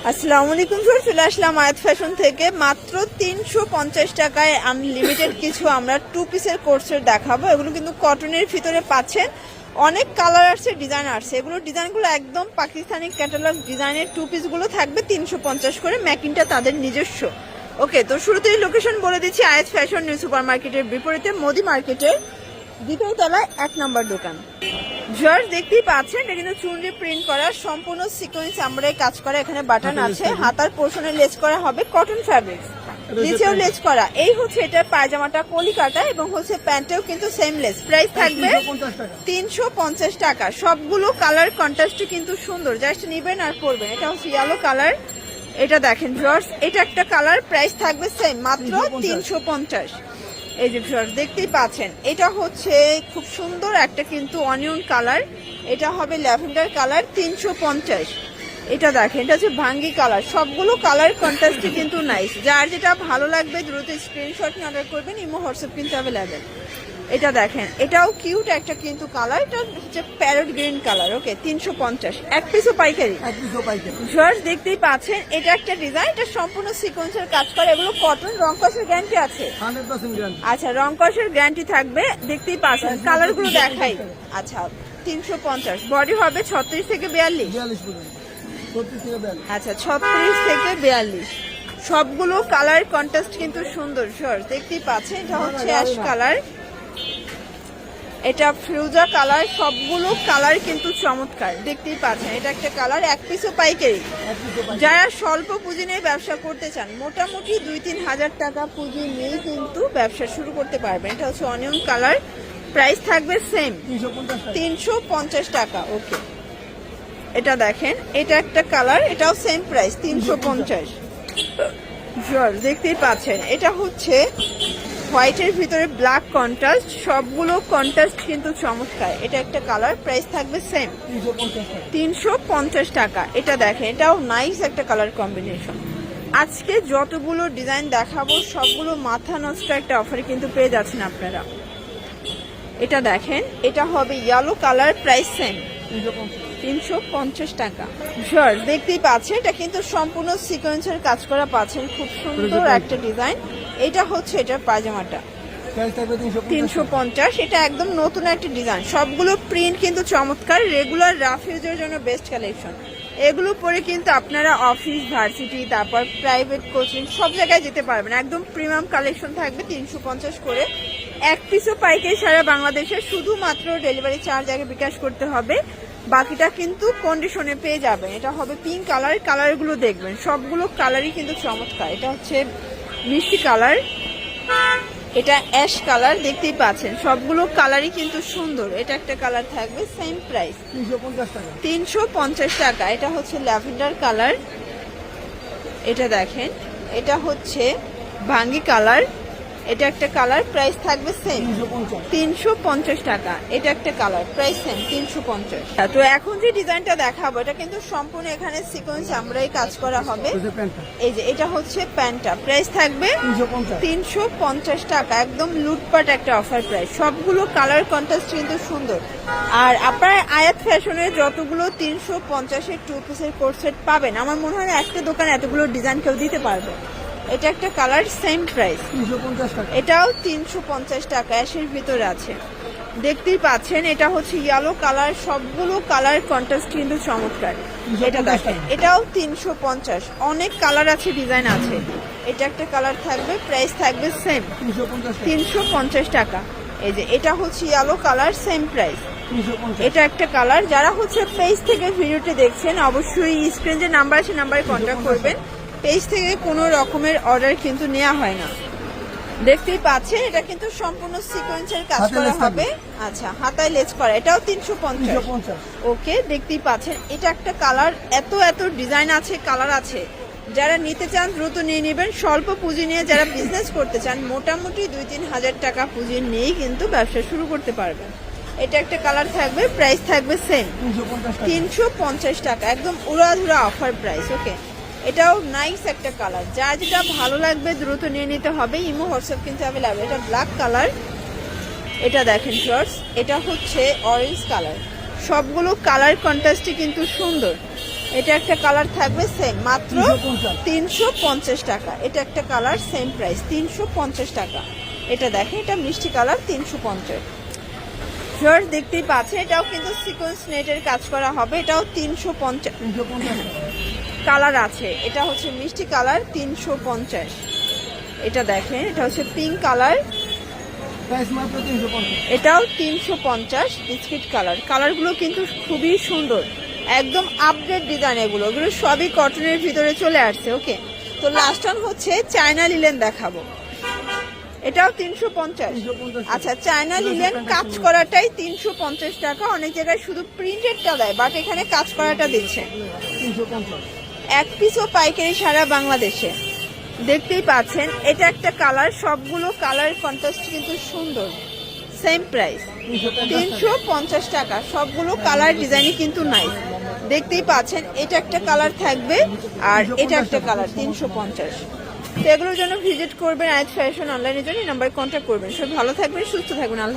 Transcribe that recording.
আসসালামু আলাইকুম স্যার, চলে আসলাম আয়াত ফ্যাশন থেকে। মাত্র 350 টাকায় আনলিমিটেড কিছু আমরা টু পিসের কোর্সের দেখাবো। এগুলো কিন্তু কটনের ভিতরে পাচ্ছেন, অনেক কালার আসছে, ডিজাইন আসছে। এগুলো ডিজাইনগুলো একদম পাকিস্তানি ক্যাটালগ ডিজাইনের টু পিসগুলো থাকবে 350 করে। ম্যাকিংটা তাদের নিজস্ব। ওকে, তো শুরুতেই লোকেশন বলে দিচ্ছি, আয়াত ফ্যাশন নিউ সুপার মার্কেটের বিপরীতে মোদি মার্কেটের দ্বিতীয় তলায় 1 নম্বর দোকান। জার্স দেখতেই পাচ্ছেন, এটা কিন্তু চুনরি প্রিন্ট করা, সম্পূর্ণ সিকোয়েন্স আমরাই কাজ করা। এখানে বাটন আছে, হাতার পোর্শনে লেস করা হবে কটন ফ্যাব্রিক, নিচেও লেস করা। এই হচ্ছে এটার পায়জামাটা কলিকাটা, এবং হচ্ছে প্যান্টেও কিন্তু সেম লেস। প্রাইস থাকবে 350 টাকা। সবগুলো কালার কন্ট্রাস্টে কিন্তু সুন্দর, জাস্ট নিবেন আর পরবেন। এটা হচ্ছে ইয়েলো কালার, এটা দেখেন জার্স, এটা একটা কালার। প্রাইস থাকবে সেম, মাত্র 350। এই যে ভিউয়ার্স দেখতেই পাচ্ছেন, এটা হচ্ছে খুব সুন্দর একটা কিন্তু অনিয়ন কালার, এটা হবে ল্যাভেন্ডার কালার, 350। এটা দেখেন, এটা হচ্ছে ভাঙ্গি কালার। সবগুলো কালার কন্ট্রাস্টে কিন্তু নাইস। যার যেটা ভালো লাগবে দ্রুত স্ক্রিনশট নিয়ে অর্ডার করবেন, ইমো হোয়াটসঅ্যাপ কিন্তু অ্যাভেলেবেল। এটা দেখেন, এটাও কিউট একটা কিন্তু কালার, এটা হচ্ছে প্যারট গ্রিন কালার। ওকে, 350, এক পিসও পাইকারি। ভিউয়ার্স দেখতেই পাচ্ছেন, এটা একটা ডিজাইন, এটা সম্পূর্ণ সিকোয়েন্সের কাজ করে। এগুলো কটন, রং কষের গ্যারান্টি আছে। আচ্ছা, রং কষের গ্যারান্টি থাকবে। দেখতেই পাচ্ছেন কালারগুলো দেখাই। আচ্ছা, 350। বডি হবে 36 থেকে 42। আচ্ছা, 36 থেকে 42। সবগুলো কালার কন্ট্রাস্ট কিন্তু সুন্দর। ভিউয়ার্স দেখতেই পাচ্ছেন, এটা হচ্ছে অ্যাশ কালার, এটা ফিরোজা কালার। সবগুলো কালার কিন্তু চমৎকার, দেখতেই পাচ্ছেন। এটা একটা কালার, এক পিসও পাইকারি। যারা স্বল্প পুঁজি নিয়ে ব্যবসা করতে চান, মোটামুটি 2-3 হাজার টাকা পুঁজি নিয়ে কিন্তু ব্যবসা শুরু করতে পারবেন। এটা হচ্ছে অনিয়ন কালার, প্রাইস থাকবে সেম, 350 টাকা। ওকে, এটা দেখেন, এটা একটা কালার, এটাও সেম প্রাইস, 350। দেখতেই পাচ্ছেন, এটা হচ্ছে হোয়াইটের ভিতরে ব্ল্যাক কন্ট্রাস্ট। সবগুলো কন্ট্রাস্ট কিন্তু চমৎকার। এটা একটা কালার, প্রাইস থাকবে সেম, 350 টাকা। এটা দেখেন, এটাও নাইস একটা কালার কম্বিনেশন। আজকে যতগুলো ডিজাইন দেখাবো সবগুলো মাথা নষ্ট একটা অফারে কিন্তু পেয়ে যাচ্ছেন আপনারা। এটা দেখেন, এটা হবে ইয়েলো কালার, প্রাইস সেম, 350 টাকা। ভিউয়ার্স দেখতেই পাচ্ছেন, এটা কিন্তু সম্পূর্ণ সিকোয়েন্সের কাজ করা পাচ্ছেন, খুব সুন্দর একটা ডিজাইন। এটা হচ্ছে এটার পায়জামাটা, 350। এটা একদম নতুন একটা ডিজাইন। সবগুলো প্রিন্ট কিন্তু চমৎকার, রেগুলার রাফ ইউজের জন্য বেস্ট কালেকশন। এগুলো পরে কিন্তু আপনারা অফিস, ভার্সিটি, তারপর প্রাইভেট কোচিং সব জায়গায় যেতে পারবেন। একদম প্রিমিয়াম কালেকশন থাকবে, 350 করে। এক পিসও পাইকারি সারা বাংলাদেশে, শুধুমাত্র ডেলিভারি চার্জ আগে বিকাশ করতে হবে, বাকিটা কিন্তু কন্ডিশনে পেয়ে যাবেন। এটা হবে পিঙ্ক কালার, কালারগুলো দেখবেন সবগুলো কালারই কিন্তু চমৎকার। এটা হচ্ছে মিষ্টি কালার, এটা অ্যাশ কালার, দেখতেই পাচ্ছেন সবগুলো কালারই কিন্তু সুন্দর। এটা একটা কালার থাকবে, সেম প্রাইস, 350 টাকা। এটা হচ্ছে ল্যাভেন্ডার কালার, এটা দেখেন, এটা হচ্ছে ভাঙ্গি কালার, এটা একটা কালার, প্রাইস থাকবে সেম, 350 টাকা। এটা একটা কালার, প্রাইস সেম, 350। তো এখন যে ডিজাইনটা দেখাবো, এটা কিন্তু সম্পূর্ণ এখানে সিকোয়েন্স আমরাই কাজ করা হবে। এই যে এটা হচ্ছে প্যান্টটা, প্রাইস থাকবে 350 টাকা। একদম লুটপাট একটা অফার প্রাইস। সবগুলো কালার কন্ট্রাস্ট কিন্তু সুন্দর। আর আপনার আয়াত ফ্যাশনের যতগুলো 350-এর টু পিসের কোর্স সেট পাবেন, আমার মনে হয় একটা দোকানে এতগুলো ডিজাইন কেউ দিতে পারবে। এটা একটা কালার, সেম প্রাইস, 350 টাকা। এটাও 350 টাকা, অ্যাশের ভিতরে আছে, দেখতেই পাচ্ছেন। এটা হচ্ছে ইয়েলো কালার, সবগুলো কালার কন্ট্রাস্ট কিন্তু চমৎকার। এটা দেখেন, এটাও 350। অনেক কালার আছে, ডিজাইন আছে। এটা একটা কালার থাকবে, প্রাইস থাকবে সেম, 350 টাকা। এই যে এটা হচ্ছে ইয়েলো কালার, সেম প্রাইস, 350। এটা একটা কালার। যারা হচ্ছে পেজ থেকে ভিডিওটি দেখছেন, অবশ্যই স্ক্রিনে যে নাম্বার আছে নাম্বারে কন্ট্যাক্ট করবেন। পেজ থেকে কোনো রকমের অর্ডার কিন্তু নেওয়া হয় না। দেখতেই পাচ্ছেন, এটা কিন্তু সম্পূর্ণ সিকোয়েন্সের কাজ করা হবে। আচ্ছা, হাতায় লেস করা, এটাও 350। ওকে, দেখতেই পাচ্ছেন, এটা একটা কালার। এত এত ডিজাইন আছে, কালার আছে। যারা নিতে চান দ্রুত নিয়ে নেবেন। স্বল্প পুঁজি নিয়ে যারা বিজনেস করতে চান, মোটামুটি 2-3 হাজার টাকা পুঁজি নিয়েই কিন্তু ব্যবসা শুরু করতে পারবেন। এটা একটা কালার থাকবে, প্রাইস থাকবে সেম, 350 টাকা। একদম উড়াধুরা অফার প্রাইস। ওকে, এটাও নাইস একটা কালার। যা যেটা ভালো লাগবে দ্রুত নিয়ে নিতে হবে, ইমো হোয়াটসঅ্যাপ কিন্তু অ্যাভেলেবেল। এটা ব্ল্যাক কালার, এটা দেখেন শর্টস, এটা হচ্ছে অরেঞ্জ কালার। সবগুলো কালার কন্ট্রাস্টই কিন্তু সুন্দর। এটা একটা কালার থাকবে সেম মাত্র 350 টাকা। এটা একটা কালার সেম প্রাইস 350 টাকা। এটা দেখেন এটা মিষ্টি কালার 350। ভিউয়ার্স দেখতেই পাচ্ছেন এটাও কিন্তু সিকোয়েন্স নেটের কাজ করা হবে, এটাও 350 কালার আছে। এটা হচ্ছে মিষ্টি কালার 350। এটা দেখেন এটা হচ্ছে পিঙ্ক কালার, এটাও 350 বিস্কিট কালার। কালারগুলো কিন্তু খুবই সুন্দর, একদম আপডেট ডিজাইন। এগুলো সবই কটনের ভিতরে চলে আসছে। ওকে, তো লাস্ট ওয়ান হচ্ছে চায়না লিলেন দেখাবো, এটাও 350। আচ্ছা, চায়না লিলেন কাজ করাটাই 350 টাকা। অনেক জায়গায় শুধু প্রিন্টেডটা দেয়, বাট এখানে কাজ করাটা দিচ্ছে। এক পিসও পাইকারি সারা বাংলাদেশে। দেখতেই পাচ্ছেন এটা একটা কালার, সবগুলো কালার কন্ট্রাস্ট কিন্তু সুন্দর। সেম প্রাইস 350 টাকা। সবগুলো কালার ডিজাইনই কিন্তু নাই। দেখতেই পাচ্ছেন এটা একটা কালার থাকবে আর এটা একটা কালার 350। তো এগুলোর জন্য ভিজিট করবেন আয়াত ফ্যাশন অনলাইনের জন্য, এই নাম্বারে কন্ট্যাক্ট করবেন। সব ভালো থাকবেন, সুস্থ থাকবেন। আল্লাহ।